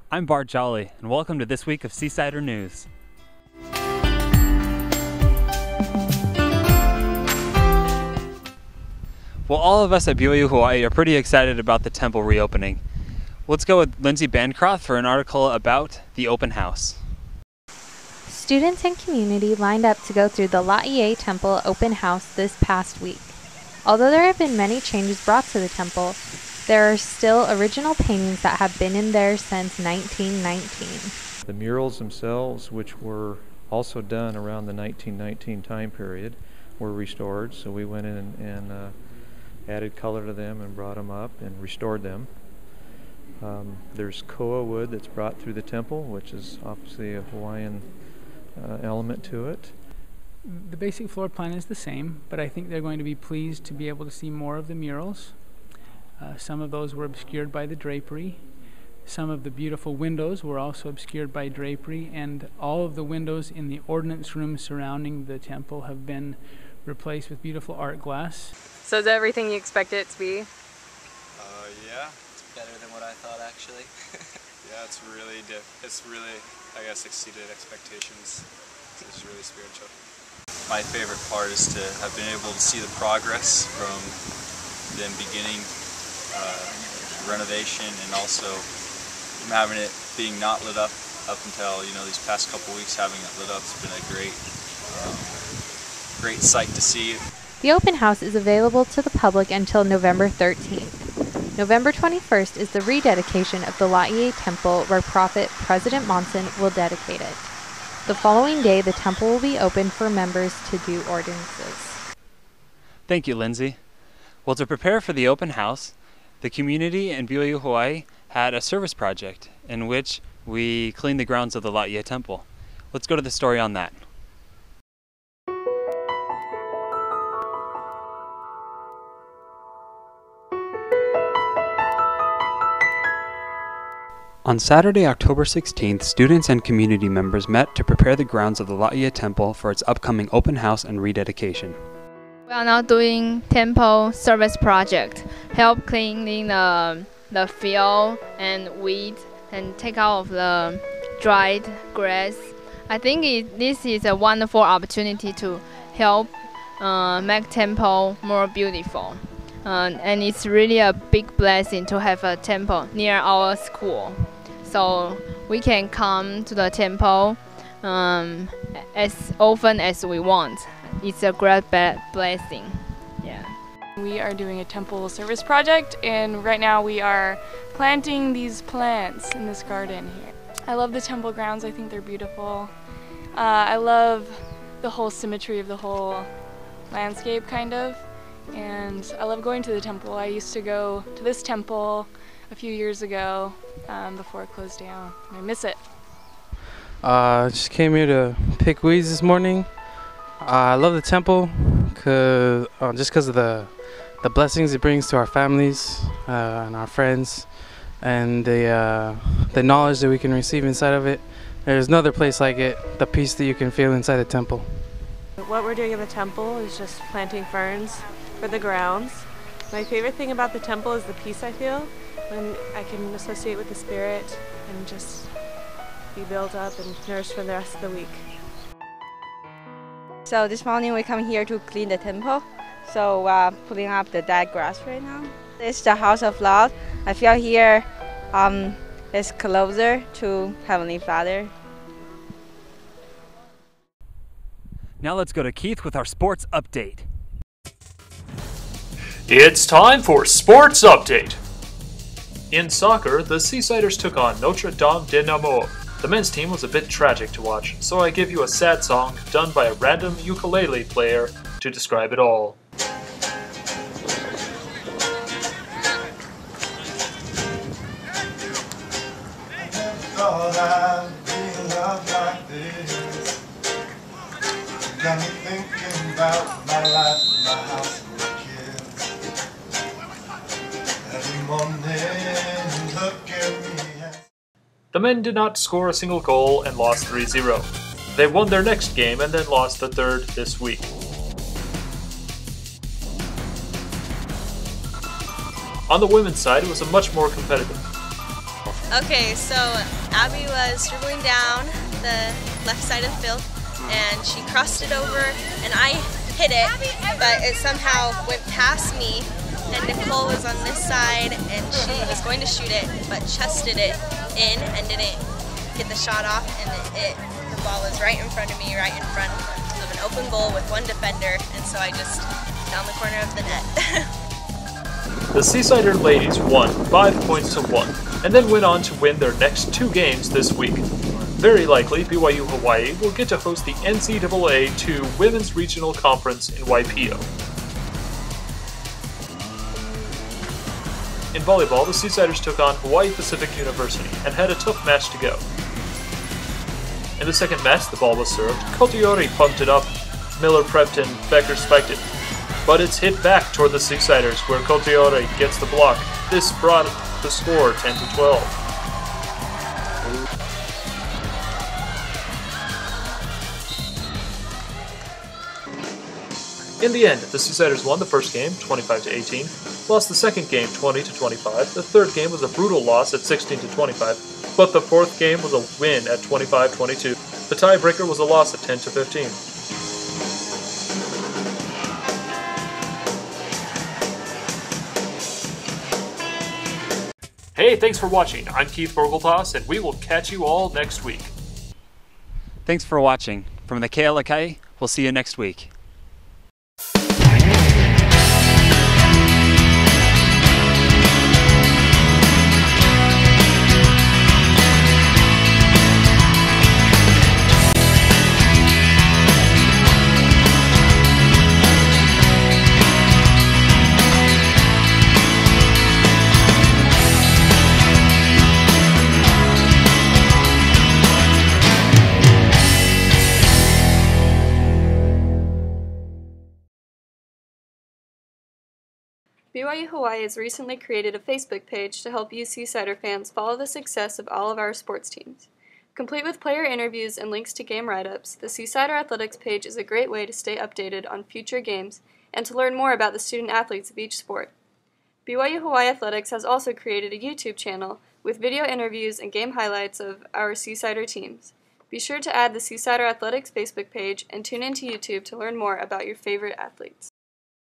I'm Bart Jolly, and welcome to this week of Seasider News. Well, all of us at BYU Hawaii are pretty excited about the temple reopening. Let's go with Lindsay Bancroft for an article about the open house. Students and community lined up to go through the Laie Temple open house this past week. Although there have been many changes brought to the temple, there are still original paintings that have been in there since 1919. The murals themselves, which were also done around the 1919 time period, were restored. So we went in and added color to them and brought them up and restored them. There's koa wood that's brought through the temple, which is obviously a Hawaiian element to it. The basic floor plan is the same, but I think they're going to be pleased to be able to see more of the murals. Some of those were obscured by the drapery. Some of the beautiful windows were also obscured by drapery, and all of the windows in the ordinance room surrounding the temple have been replaced with beautiful art glass. So is that everything you expect it to be? Yeah. It's better than what I thought, actually. Yeah, it's really, I guess, exceeded expectations. It's really spiritual. My favorite part is to have been able to see the progress from them beginning renovation, and also from having it being not lit up until these past couple weeks. Having it lit up has been a great sight to see. The open house is available to the public until November 13th. November 21st is the rededication of the Laie Temple, where Prophet President Monson will dedicate it. The following day, the temple will be open for members to do ordinances. Thank you, Lindsay. Well, to prepare for the open house, the community in BYU Hawaii had a service project in which we cleaned the grounds of the Laie Temple. Let's go to the story on that. On Saturday, October 16th, students and community members met to prepare the grounds of the Laie Temple for its upcoming open house and rededication. We are now doing temple service project, help cleaning the field and weeds and take out of the dried grass. I think this is a wonderful opportunity to help make temple more beautiful. And it's really a big blessing to have a temple near our school. So we can come to the temple as often as we want. It's a great blessing. Yeah. We are doing a temple service project, and right now we are planting these plants in this garden here. I love the temple grounds. I think they're beautiful. I love the whole symmetry of the whole landscape, kind of. And I love going to the temple. I used to go to this temple a few years ago before it closed down. I miss it. Just came here to pick weeds this morning. I love the temple just because of the blessings it brings to our families and our friends, and the knowledge that we can receive inside of it. There's no other place like it, the peace that you can feel inside the temple. What we're doing in the temple is just planting ferns for the grounds. My favorite thing about the temple is the peace I feel when I can associate with the Spirit and just be built up and nourished for the rest of the week. So this morning we come here to clean the temple. So pulling up the dead grass right now. It's the house of love. I feel here is closer to Heavenly Father. Now let's go to Keith with our sports update. It's time for Sports Update. In soccer, the Seasiders took on Notre Dame de Namur. The men's team was a bit tragic to watch, so I give you a sad song done by a random ukulele player to describe it all. Got me thinking about my life, my house, and my kids. Every morning, look at me. The men did not score a single goal and lost 3-0. They won their next game and then lost the third this week. On the women's side, it was a much more competitive. Okay, so Abby was dribbling down the left side of the field and she crossed it over and I hit it, but it somehow went past me and Nicole was on this side and she was going to shoot it but chested it in and didn't get the shot off, and the ball was right in front of me, right in front of an open goal with one defender, and so I just found the corner of the net. The Seasider ladies won 5 points to 1, and then went on to win their next 2 games this week. Very likely, BYU Hawaii will get to host the NCAA 2 Women's Regional Conference in Waipio. In volleyball, the Seasiders took on Hawaii Pacific University and had a tough match to go. In the second match, the ball was served, Kotiori pumped it up, Miller prepped and Becker spiked it. But it's hit back toward the Seasiders, where Kotiori gets the block. This brought the score 10-12. In the end, the Seasiders won the first game 25-18, lost the second game 20-25. The third game was a brutal loss at 16-25, but the fourth game was a win at 25-22. The tiebreaker was a loss at 10-15. Hey, thanks for watching. I'm Keith Borgeltoss, and we will catch you all next week. Thanks for watching. From the Alaka'i, we'll see you next week. BYU Hawaii has recently created a Facebook page to help you Seasider fans follow the success of all of our sports teams. Complete with player interviews and links to game write-ups, the Seasider Athletics page is a great way to stay updated on future games and to learn more about the student athletes of each sport. BYU Hawaii Athletics has also created a YouTube channel with video interviews and game highlights of our Seasider teams. Be sure to add the Seasider Athletics Facebook page and tune into YouTube to learn more about your favorite athletes.